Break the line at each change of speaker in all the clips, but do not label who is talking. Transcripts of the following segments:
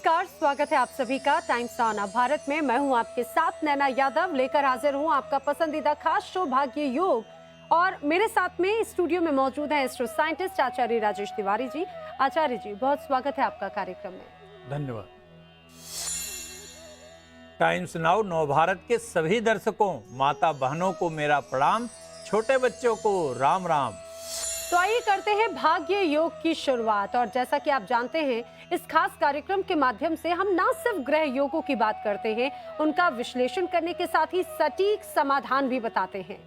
नमस्कार, स्वागत है आप सभी का टाइम्स नाउ भारत में। मैं हूं आपके साथ नैना यादव, लेकर हाजिर हूं आपका पसंदीदा खास शो भाग्य योग। और मेरे साथ में स्टूडियो में मौजूद हैं एस्ट्रो साइंटिस्ट आचार्य राजेश तिवारी जी। आचार्य जी, बहुत स्वागत है आपका कार्यक्रम में।
धन्यवाद। टाइम्स नाउ नव भारत के सभी दर्शकों, माता बहनों को मेरा प्रणाम, छोटे बच्चों को राम राम।
तो आइए करते हैं भाग्य योग की शुरुआत। और जैसा कि आप जानते हैं, इस खास कार्यक्रम के माध्यम से हम न सिर्फ ग्रह योगों की बात करते हैं, उनका विश्लेषण करने के साथ ही सटीक समाधान भी बताते हैं।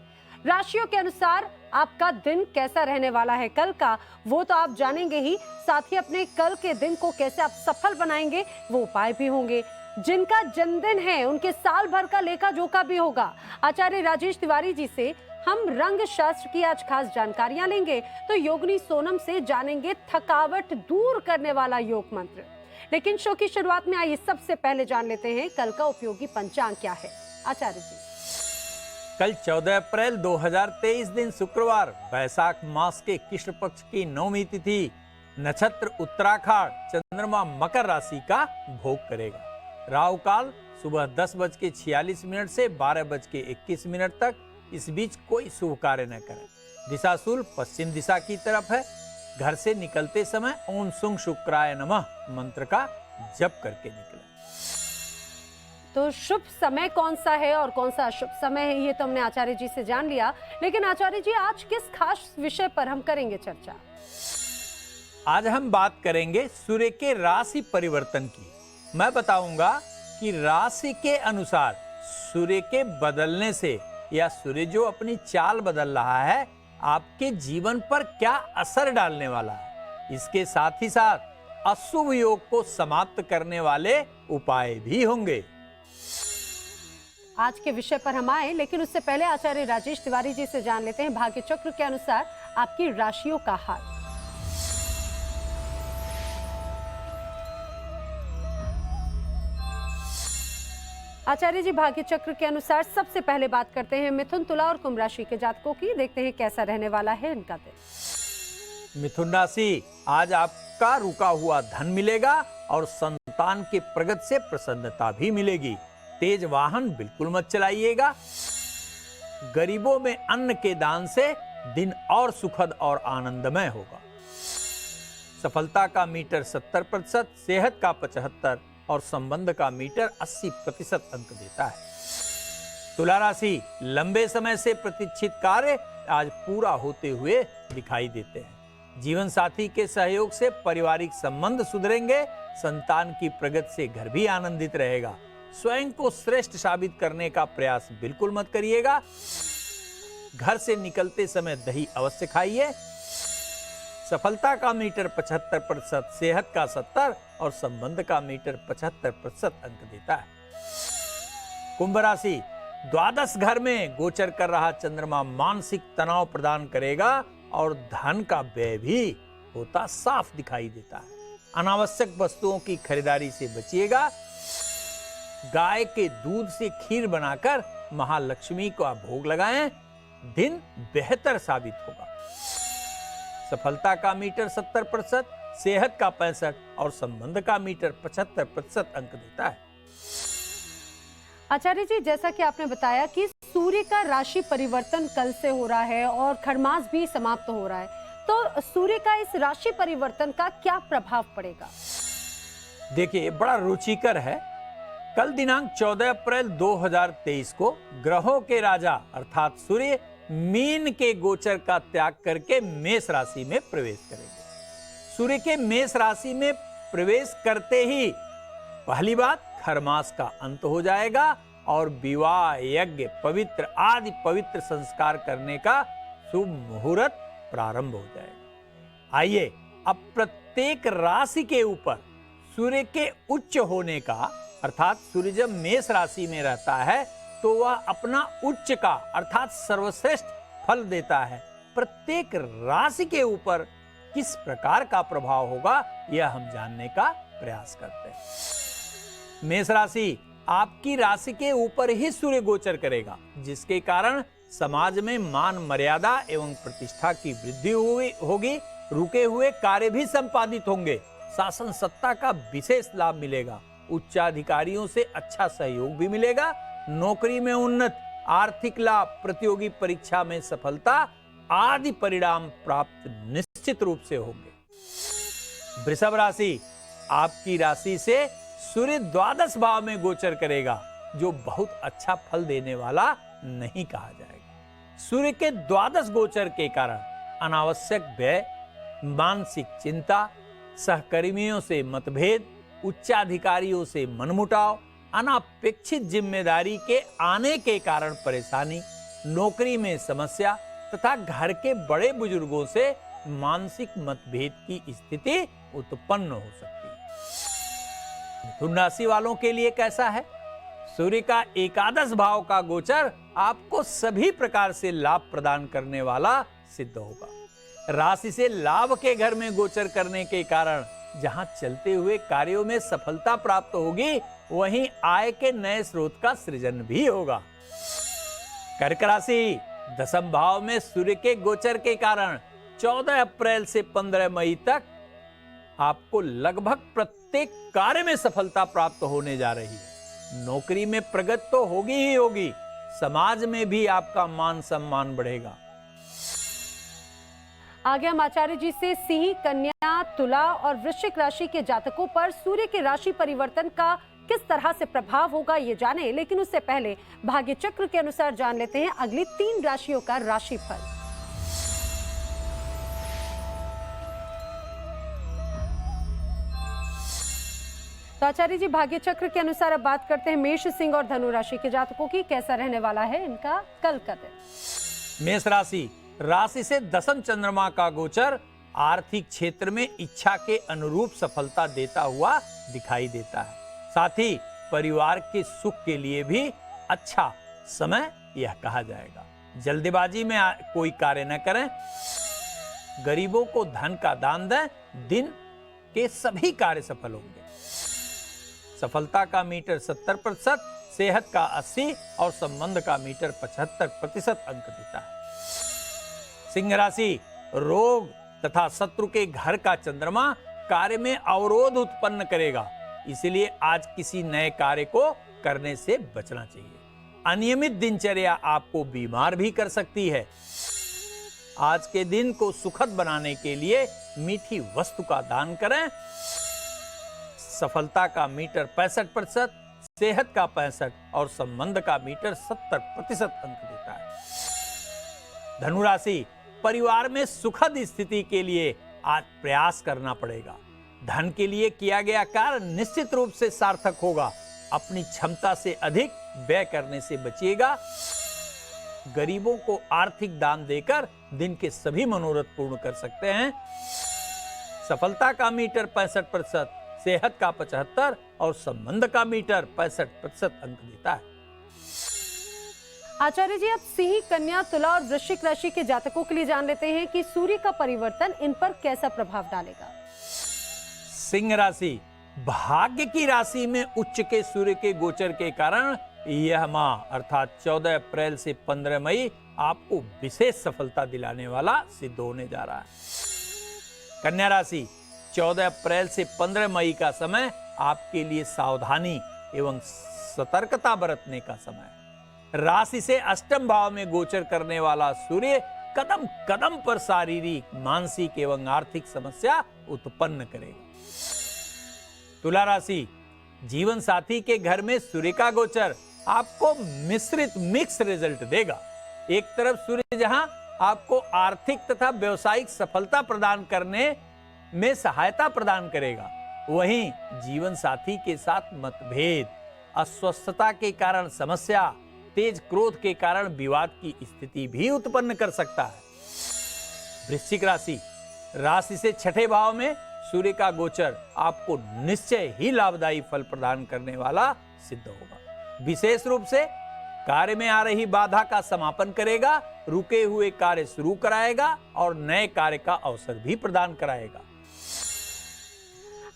राशियों के अनुसार आपका दिन कैसा रहने वाला है कल का, वो तो आप जानेंगे ही, साथ ही अपने कल के दिन को कैसे आप सफल बनाएंगे वो उपाय भी होंगे। जिनका जन्मदिन है उनके साल भर का लेखा जोखा भी होगा। आचार्य राजेश तिवारी जी से हम रंग शास्त्र की आज खास जानकारियां लेंगे, तो योगिनी सोनम से जानेंगे थकावट दूर करने वाला योग मंत्र। लेकिन शो की शुरुआत में आइए सबसे पहले जान लेते हैं कल का उपयोगी पंचांग क्या है। आचार्य जी,
कल 14 अप्रैल 2023 दिन शुक्रवार, वैशाख मास के कृष्ण पक्ष की नवमी तिथि, नक्षत्र उत्तराखाड़, चंद्रमा मकर राशि का भोग करेगा। राहु काल सुबह 10:46 से 12:21 तक, इस बीच कोई शुभ कार्य न करें। दिशाशूल पश्चिम दिशा की तरफ है। घर से निकलते समय ओम सुंग शुक्राय नमः मंत्र का जप करके निकलें।
तो शुभ समय कौन सा है और कौन सा अशुभ समय है, ये तो हमने आचार्य जी से जान लिया। लेकिन आचार्य जी, आज किस खास विषय पर हम करेंगे चर्चा?
आज हम बात करेंगे सूर्य के राशि परिवर्तन की। मैं बताऊंगा कि राशि के अनुसार सूर्य के बदलने से या सूर्य जो अपनी चाल बदल रहा है, आपके जीवन पर क्या असर डालने वाला है। इसके साथ ही साथ अशुभ योग को समाप्त करने वाले उपाय भी होंगे।
आज के विषय पर हम आए, लेकिन उससे पहले आचार्य राजेश तिवारी जी से जान लेते हैं भाग्य चक्र के अनुसार आपकी राशियों का हाल। आचार्य जी, भाग्य चक्र के अनुसार सबसे पहले बात करते हैं मिथुन, तुला और कुंभ राशि के जातकों की। देखते हैं कैसा रहने वाला है इनका दिन।
मिथुन राशि, आज आपका रुका हुआ धन मिलेगा और संतान के प्रगति से प्रसन्नता भी मिलेगी। तेज वाहन बिल्कुल मत चलाइएगा। गरीबों में अन्न के दान से दिन और सुखद और आनंदमय होगा। सफलता का मीटर 70%, सेहत का 75% और संबंध का मीटर 80% अंक देता है। तुला राशि, लंबे समय से प्रतीक्षित कार्य आज पूरा होते हुए दिखाई देते हैं। जीवन साथी के सहयोग से पारिवारिक संबंध सुधरेंगे। संतान की प्रगति से घर भी आनंदित रहेगा। स्वयं को श्रेष्ठ साबित करने का प्रयास बिल्कुल मत करिएगा। घर से निकलते समय दही अवश्य खाइए। सफलता का मीटर 75%, सेहत का 70% और संबंध का मीटर 75% अंक देता है। कुंभ राशि, द्वादश घर में गोचर कर रहा चंद्रमा मानसिक तनाव प्रदान करेगा और धन का व्यय भी होता साफ दिखाई देता है। अनावश्यक वस्तुओं की खरीदारी से बचिएगा। गाय के दूध से खीर बनाकर महालक्ष्मी का भोग लगाएं, दिन बेहतर साबित होगा। सफलता का मीटर 70%, सेहत का 65% और संबंध का मीटर 75% अंक देता है।
आचार्य जी, जैसा कि आपने बताया कि सूर्य का राशि परिवर्तन कल से हो रहा है और खरमास भी समाप्त हो रहा है, तो सूर्य का इस राशि परिवर्तन का क्या प्रभाव पड़ेगा?
देखिए, बड़ा रुचिकर है। कल दिनांक 14 अप्रैल 2023 को ग्रहों के राजा अर्थात सूर्य मीन के गोचर का त्याग करके मेष राशि में प्रवेश करेंगे। सूर्य के मेष राशि में प्रवेश करते ही पहली बात, खरमास का अंत हो जाएगा और विवाह, यज्ञ, पवित्र आदि पवित्र संस्कार करने का शुभ मुहूर्त प्रारंभ हो जाएगा। आइए अब प्रत्येक राशि के ऊपर सूर्य के उच्च होने का, अर्थात सूर्य जब मेष राशि में रहता है तो वह अपना उच्च का अर्थात सर्वश्रेष्ठ फल देता है। प्रत्येक राशि के ऊपर किस प्रकार का प्रभाव होगा, यह हम जानने का प्रयास करते हैं। मेष राशि, आपकी राशि के ऊपर ही सूर्य गोचर करेगा, जिसके कारण समाज में मान मर्यादा एवं प्रतिष्ठा की वृद्धि होगी। रुके हुए कार्य भी संपादित होंगे। शासन सत्ता का विशेष लाभ मिलेगा। उच्चाधिकारियों से अच्छा सहयोग भी मिलेगा। नौकरी में उन्नत, आर्थिक लाभ, प्रतियोगी परीक्षा में सफलता आदि परिणाम प्राप्त निश्चित रूप से होंगे। वृषभ राशि, आपकी राशि से सूर्य द्वादश भाव में गोचर करेगा, जो बहुत अच्छा फल देने वाला नहीं कहा जाएगा। सूर्य के द्वादश गोचर के कारण अनावश्यक व्यय, मानसिक चिंता, सहकर्मियों से मतभेद, उच्चाधिकारियों से मनमुटाव, अनापेक्षित जिम्मेदारी के आने के कारण परेशानी, नौकरी में समस्या तथा घर के बड़े बुजुर्गों से मानसिक मतभेद की स्थिति उत्पन्न हो सकती है। मिथुन राशि वालों के लिए कैसा है? सूर्य का एकादश भाव का गोचर आपको सभी प्रकार से लाभ प्रदान करने वाला सिद्ध होगा। राशि से लाभ के घर में गोचर करने के कारण जहां चलते हुए कार्यों में सफलता प्राप्त होगी, वहीं आय के नए स्रोत का सृजन भी होगा। कर्क राशि, दशम भाव में सूर्य के गोचर के कारण 14 अप्रैल से 15 मई तक आपको लगभग प्रत्येक कार्य में सफलता प्राप्त होने जा रही है। नौकरी में प्रगति तो होगी ही होगी, समाज में भी आपका मान सम्मान बढ़ेगा।
आगे हम आचार्य जी से सिंह, कन्या, तुला और वृश्चिक राशि के जातकों पर सूर्य के राशि परिवर्तन का किस तरह से प्रभाव होगा ये जाने, लेकिन उससे पहले भाग्य चक्र के अनुसार जान लेते हैं अगली 3 राशियों का राशिफल। तो आचार्य जी, भाग्य चक्र के अनुसार अब बात करते हैं मेष, सिंह और धनु राशि के जातकों की। कैसा रहने वाला है इनका कल का दिन?
मेष राशि, राशि से दशम चंद्रमा का गोचर आर्थिक क्षेत्र में इच्छा के अनुरूप सफलता देता हुआ दिखाई देता है। साथ ही परिवार के सुख के लिए भी अच्छा समय यह कहा जाएगा। जल्दबाजी में कोई कार्य न करें। गरीबों को धन का दान दें। दिन के सभी कार्य सफल होंगे। सफलता का मीटर 70%, सेहत का 80% और संबंध का मीटर 75% अंक देता है। सिंह राशि, रोग तथा शत्रु के घर का चंद्रमा कार्य में अवरोध उत्पन्न करेगा, इसलिए आज किसी नए कार्य को करने से बचना चाहिए। अनियमित दिनचर्या आपको बीमार भी कर सकती है। आज के दिन को सुखद बनाने के लिए मीठी वस्तु का दान करें। सफलता का मीटर 65%, सेहत का 65% और संबंध का मीटर 70% अंक देता है। धनु राशि, परिवार में सुखद स्थिति के लिए आज प्रयास करना पड़ेगा। धन के लिए किया गया कार्य निश्चित रूप से सार्थक होगा। अपनी क्षमता से अधिक व्यय करने से बचिएगा। गरीबों को आर्थिक दान देकर दिन के सभी मनोरथ पूर्ण कर सकते हैं। सफलता का मीटर 65%, सेहत का 75% और संबंध का मीटर 65% अंक देता है।
आचार्य जी, अब सिंह, कन्या, तुला और वृश्चिक राशि के जातकों के लिए जान लेते हैं कि सूर्य का परिवर्तन इन पर कैसा प्रभाव डालेगा।
सिंह राशि, भाग्य की राशि में उच्च के सूर्य के गोचर के कारण यह माह अर्थात 14 अप्रैल से 15 मई आपको विशेष सफलता दिलाने वाला सिद्ध होने जा रहा है। कन्या राशि, 14 अप्रैल से 15 मई का समय आपके लिए सावधानी एवं सतर्कता बरतने का समय है। राशि से अष्टम भाव में गोचर करने वाला सूर्य कदम कदम पर शारीरिक, मानसिक एवं आर्थिक समस्या उत्पन्न करेगा। तुला राशि, जीवन साथी के घर में सूर्य का गोचर आपको मिक्स रिजल्ट देगा। एक तरफ सूर्य जहां आपको आर्थिक तथा व्यवसायिक सफलता प्रदान करने में सहायता प्रदान करेगा, वहीं जीवन साथी के साथ मतभेद, अस्वस्थता के कारण समस्या, तेज क्रोध के कारण विवाद की स्थिति भी उत्पन्न कर सकता है। वृश्चिक राशि, राशि से छठे भाव में सूर्य का गोचर आपको निश्चय ही लाभदायी फल प्रदान करने वाला सिद्ध होगा। विशेष रूप से कार्य में आ रही बाधा का समापन करेगा, रुके हुए कार्य शुरू कराएगा और नए कार्य का अवसर भी प्रदान कराएगा।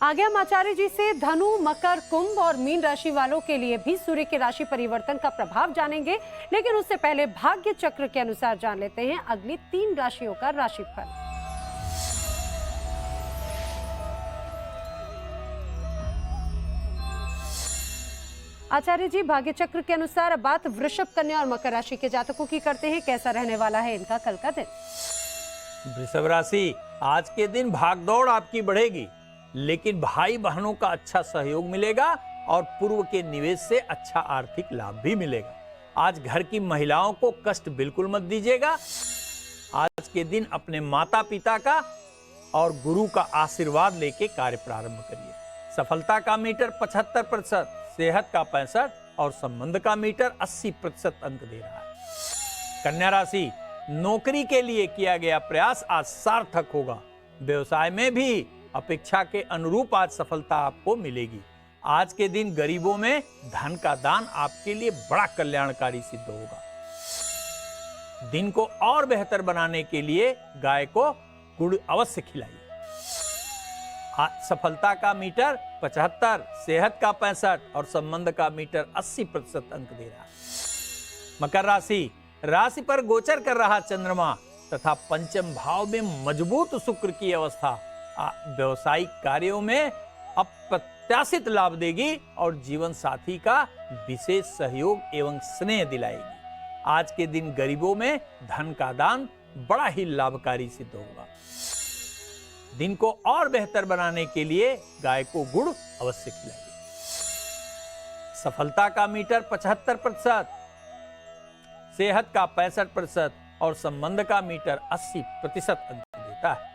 आगे हम आचार्य जी से धनु, मकर, कुंभ और मीन राशि वालों के लिए भी सूर्य के राशि परिवर्तन का प्रभाव जानेंगे, लेकिन उससे पहले भाग्य चक्र के अनुसार जान लेते हैं अगली 3 राशियों का राशिफल। आचार्य जी, भाग्य चक्र के अनुसार अब बात वृषभ, कन्या और मकर राशि के जातकों की करते हैं। कैसा रहने वाला है इनका कल का दिन?
वृषभ राशि, आज के दिन भागदौड़ आपकी बढ़ेगी, लेकिन भाई बहनों का अच्छा सहयोग मिलेगा और पूर्व के निवेश से अच्छा आर्थिक लाभ भी मिलेगा। आज घर की महिलाओं को कष्ट बिल्कुल मत दीजिएगा। आज के दिन अपने माता पिता का और गुरु का आशीर्वाद लेके कार्य प्रारंभ करिए। सफलता का मीटर 75%, सेहत का 65% और संबंध का मीटर 80% अंक दे रहा है। कन्या राशि, नौकरी के लिए किया गया प्रयास आज सार्थक होगा। व्यवसाय में भी अपेक्षा के अनुरूप आज सफलता आपको मिलेगी। आज के दिन गरीबों में धन का दान आपके लिए बड़ा कल्याणकारी सिद्ध होगा। दिन को और बेहतर बनाने के लिए गाय को गुड़ अवश्य खिलाइए। सफलता का मीटर 75, सेहत का 65 और संबंध का मीटर 80% अंक दे रहा है। मकर राशि, राशि पर गोचर कर रहा चंद्रमा तथा पंचम भाव में मजबूत शुक्र की अवस्था व्यवसायिक कार्यों में अप्रत्याशित लाभ देगी और जीवन साथी का विशेष सहयोग एवं स्नेह दिलाएगी। आज के दिन गरीबों में धन का दान बड़ा ही लाभकारी सिद्ध होगा। दिन को और बेहतर बनाने के लिए गाय को गुड़ अवश्य खिलाइए। सफलता का मीटर 75%, सेहत का 65% और संबंध का मीटर 80% अंक देता है।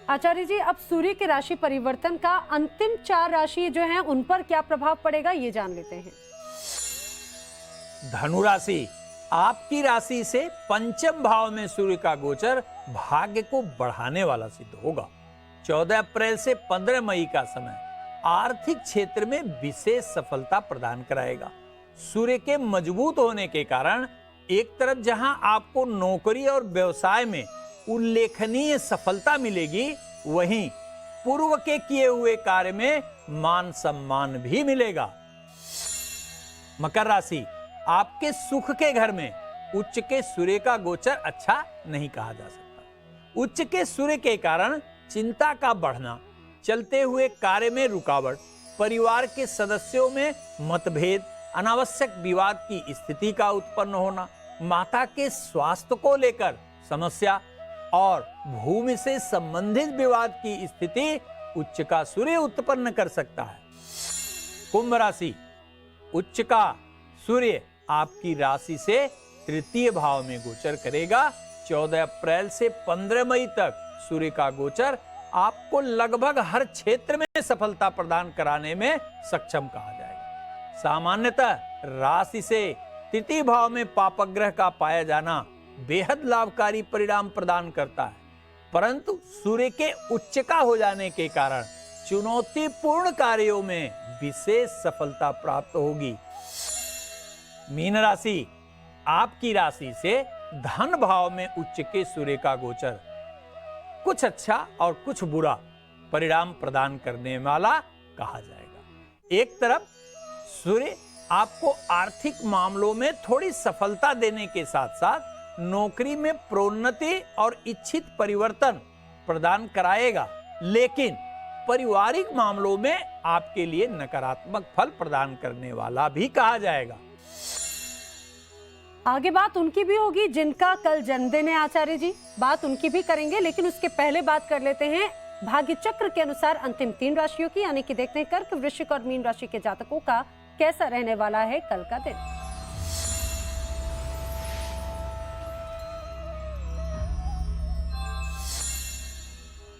आचार्य जी, अब सूर्य के राशि परिवर्तन का अंतिम 4 राशि जो हैं उन पर क्या प्रभाव पड़ेगा, ये जान लेते हैं।
धनु राशि, आपकी राशि से पंचम भाव में सूर्य का गोचर भाग्य को बढ़ाने वाला सिद्ध होगा। 14 अप्रैल से 15 मई का समय आर्थिक क्षेत्र में विशेष सफलता प्रदान कराएगा। सूर्य के मजबूत होने के कारण एक तरफ जहां आपको नौकरी और व्यवसाय में उल्लेखनीय सफलता मिलेगी, वहीं पूर्व के किए हुए कार्य में मान सम्मान भी मिलेगा। मकर राशि, आपके सुख के घर में उच्च के सूर्य का गोचर अच्छा नहीं कहा जा सकता। उच्च के सूर्य के कारण चिंता का बढ़ना, चलते हुए कार्य में रुकावट, परिवार के सदस्यों में मतभेद, अनावश्यक विवाद की स्थिति का उत्पन्न होना, माता के स्वास्थ्य को लेकर समस्या और भूमि से संबंधित विवाद की स्थिति उच्च का सूर्य उत्पन्न कर सकता है। कुंभ राशि, उच्च का सूर्य आपकी राशि से तृतीय भाव में गोचर करेगा। 14 अप्रैल से 15 मई तक सूर्य का गोचर आपको लगभग हर क्षेत्र में सफलता प्रदान कराने में सक्षम कहा जाएगा। सामान्यतः राशि से तृतीय भाव में पापग्रह का पाया जाना बेहद लाभकारी परिणाम प्रदान करता है, परंतु सूर्य के उच्च का हो जाने के कारण चुनौतीपूर्ण कार्यों में विशेष सफलता प्राप्त होगी। मीन राशि, आपकी राशि से धन भाव में उच्च के सूर्य का गोचर कुछ अच्छा और कुछ बुरा परिणाम प्रदान करने वाला कहा जाएगा। एक तरफ सूर्य आपको आर्थिक मामलों में थोड़ी सफलता देने के साथ साथ नौकरी में प्रोन्नति और इच्छित परिवर्तन प्रदान कराएगा, लेकिन पारिवारिक मामलों में आपके लिए नकारात्मक फल प्रदान करने वाला भी कहा जाएगा।
आगे बात उनकी भी होगी जिनका कल जन्मदिन है आचार्य जी, बात उनकी भी करेंगे, लेकिन उसके पहले बात कर लेते हैं भाग्य चक्र के अनुसार अंतिम 3 राशियों की, यानी कि देखते हैं कर्क, वृश्चिक और मीन राशि के जातकों का कैसा रहने वाला है कल का दिन।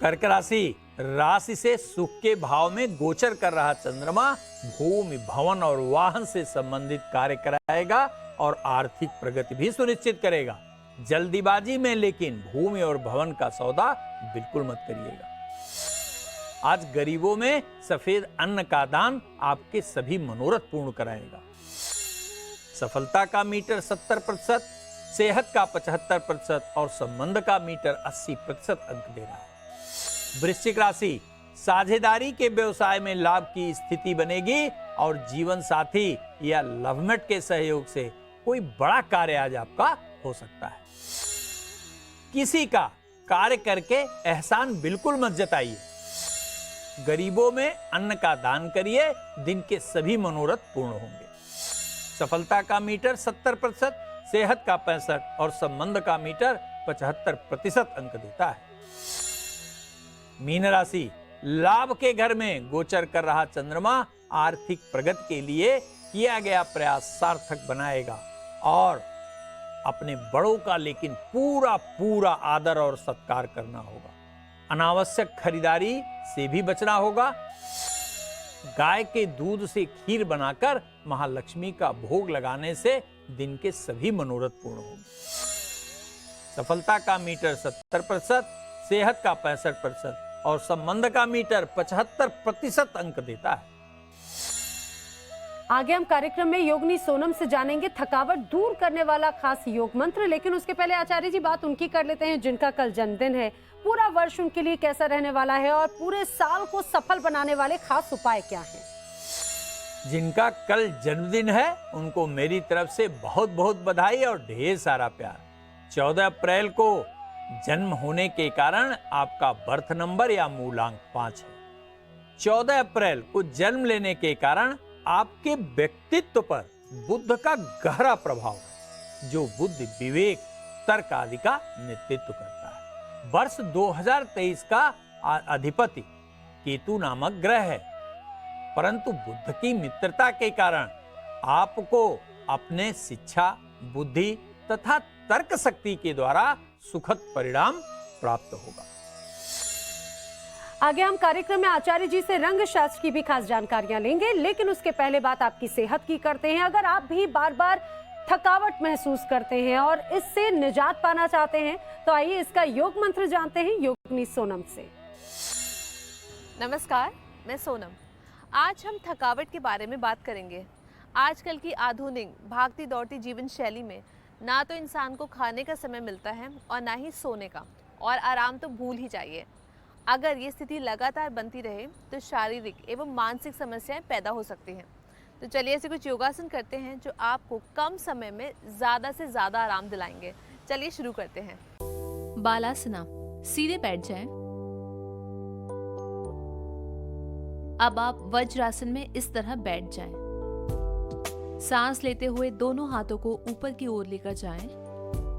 कर्क राशि, राशि से सुख के भाव में गोचर कर रहा चंद्रमा भूमि, भवन और वाहन से संबंधित कार्य कराएगा और आर्थिक प्रगति भी सुनिश्चित करेगा। जल्दीबाजी में लेकिन भूमि और भवन का सौदा बिल्कुल मत करिएगा। आज गरीबों में सफेद अन्न का दान आपके सभी मनोरथ पूर्ण कराएगा। सफलता का मीटर 70%, सेहत का 75% और संबंध का मीटर 80% अंक दे रहा है। वृश्चिक राशि, साझेदारी के व्यवसाय में लाभ की स्थिति बनेगी और जीवन साथी या लवमेट के सहयोग से कोई बड़ा कार्य आज आपका हो सकता है। किसी का कार्य करके एहसान बिल्कुल मत जताइए। गरीबों में अन्न का दान करिए, दिन के सभी मनोरथ पूर्ण होंगे। सफलता का मीटर 70%, सेहत का 65% और संबंध का मीटर 75% अंक देता है। मीन राशि, लाभ के घर में गोचर कर रहा चंद्रमा आर्थिक प्रगति के लिए किया गया प्रयास सार्थक बनाएगा और अपने बड़ों का लेकिन पूरा पूरा आदर और सत्कार करना होगा। अनावश्यक खरीदारी से भी बचना होगा। गाय के दूध से खीर बनाकर महालक्ष्मी का भोग लगाने से दिन के सभी मनोरथ पूर्ण होंगे। सफलता का मीटर 70%, सेहत का 65% और संबंध का मीटर 75% अंक देता है।
आगे हम कार्यक्रम में योगिनी सोनम से जानेंगे थकावट दूर करने वाला खास योग मंत्र, लेकिन उसके पहले आचार्य जी बात उनकी कर लेते हैं जिनका कल जन्मदिन है। पूरा वर्ष उनके लिए कैसा रहने वाला है और पूरे साल को सफल बनाने वाले खास उपाय क्या हैं?
जिनका कल जन्मदिन है उनको मेरी तरफ से बहुत बहुत बधाई और ढेर सारा प्यार। 14 अप्रैल को जन्म होने के कारण आपका बर्थ नंबर या मूलांक 5 है। 14 अप्रैल को जन्म लेने के कारण आपके व्यक्तित्व पर बुद्ध का गहरा प्रभाव है, जो बुद्धि, विवेक, तर्क आदि का नेतृत्व करता है। वर्ष 2023 का अधिपति केतु नामक ग्रह है, परंतु बुद्ध की मित्रता के कारण आपको अपने शिक्षा, बुद्धि तथा तर्क शक्ति के द्वारा सुखद परिणाम प्राप्त होगा।
आगे हम कार्यक्रम में आचार्य जी से रंग शास्त्र की भी खास जानकारियां लेंगे, लेकिन उसके पहले बात आपकी सेहत की करते हैं। अगर आप भी बार बार थकावट महसूस करते हैं और इससे निजात पाना चाहते हैं तो आइए इसका योग मंत्र जानते हैं योगिनी सोनम से।
नमस्कार, मैं सोनम। आज हम थकावट के बारे में बात करेंगे। आजकल की आधुनिक भागती दौड़ती जीवन शैली में ना तो इंसान को खाने का समय मिलता है और ना ही सोने का, और आराम तो भूल ही जाइए। अगर ये स्थिति लगातार बनती रहे तो शारीरिक एवं मानसिक समस्याएं पैदा हो सकती हैं। तो चलिए ऐसे कुछ योगासन करते हैं जो आपको कम समय में ज़्यादा से ज़्यादा आराम दिलाएंगे। चलिए शुरू करते हैं।
बालासना, सीधे बैठ जाएं। अब आप वज्रासन में इस तरह बैठ जाएं। सांस लेते हुए दोनों हाथों को ऊपर की ओर लेकर जाएं।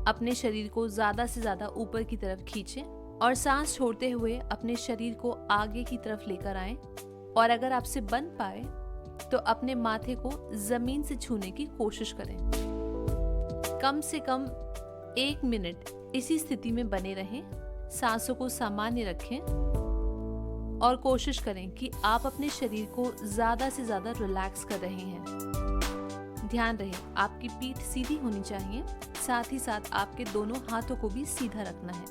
अपने शरीर को ज़्यादा से ज़्यादा ऊपर की तरफ खींचें और सांस छोड़ते हुए अपने शरीर को आगे की तरफ लेकर आएं। और अगर आपसे बन पाए तो अपने माथे को जमीन से छूने की कोशिश करें। कम से कम 1 मिनट इसी स्थिति में बने रहें। सांसों को सामान्य रखें और कोशिश करें कि आप अपने शरीर को ज्यादा से ज्यादा रिलैक्स कर रहे हैं। ध्यान रहे आपकी पीठ सीधी होनी चाहिए, साथ ही साथ आपके दोनों हाथों को भी सीधा रखना है।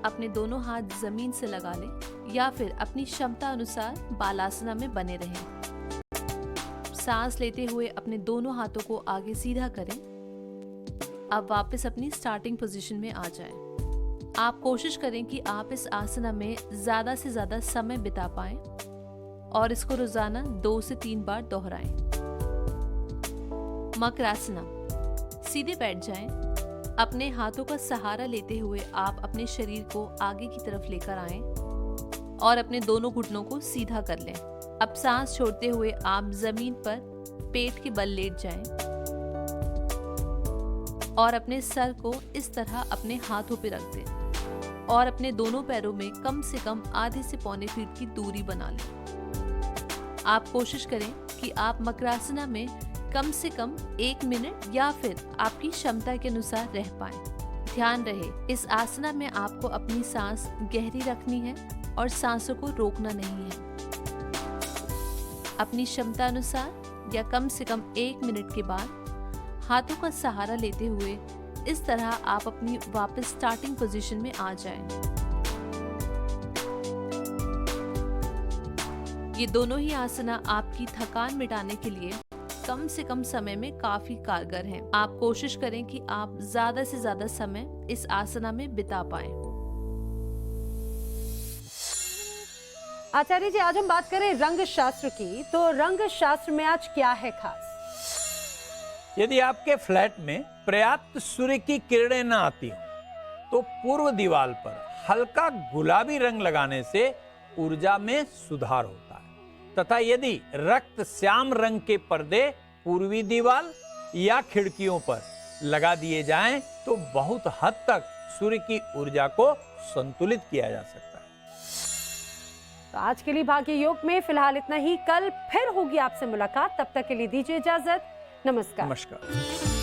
अपने दोनों हाथ जमीन से लगा लें या फिर अपनी क्षमता अनुसार बालासना में बने रहें। सांस लेते हुए अपने दोनों हाथों को आगे सीधा करें। अब वापस अपनी स्टार्टिंग पोजीशन में आ जाएं। आप कोशिश करें कि आप इस आसना में ज्यादा से ज्यादा समय बिता पाएं और इसको रोजाना 2 से 3 बार दोहराएं। मकरासना, सीधे बैठ जाएं। अपने हाथों का सहारा लेते हुए आप अपने शरीर को आगे की तरफ लेकर आएं और अपने दोनों घुटनों को सीधा कर लें। अब सांस छोड़ते हुए आप जमीन पर पेट के बल लेट जाएं और अपने सर को इस तरह अपने हाथों पे रख दें और अपने दोनों पैरों में कम से कम आधे से पौने फीट की दूरी बना लें। आप कोशिश करें कि आप मकरासना में कम से कम 1 मिनट या फिर आपकी क्षमता के अनुसार रह पाएं। ध्यान रहे इस आसना में आपको अपनी सांस गहरी रखनी है और सांसों को रोकना नहीं है। अपनी क्षमता अनुसार या कम से कम 1 मिनट के बाद हाथों का सहारा लेते हुए इस तरह आप अपनी वापस स्टार्टिंग पोजीशन में आ जाएं। ये दोनों ही आसना आपकी थकान मिटाने के लिए कम से कम समय में काफी कारगर हैं। आप कोशिश करें कि आप ज्यादा से ज्यादा समय इस आसना में बिता पाएं।
आचार्य जी, आज हम बात करें रंग शास्त्र की, तो रंग शास्त्र में आज क्या है खास?
यदि आपके फ्लैट में पर्याप्त सूर्य की किरणें न आती हो तो पूर्व दीवार पर हल्का गुलाबी रंग लगाने से ऊर्जा में सुधार होता है तथा यदि रक्त श्याम रंग के पर्दे पूर्वी दीवार या खिड़कियों पर लगा दिए जाएं तो बहुत हद तक सूर्य की ऊर्जा को संतुलित किया जा सकता है।
तो आज के लिए भाग्य योग में फिलहाल इतना ही। कल फिर होगी आपसे मुलाकात, तब तक के लिए दीजिए इजाजत। नमस्कार।
नमस्कार।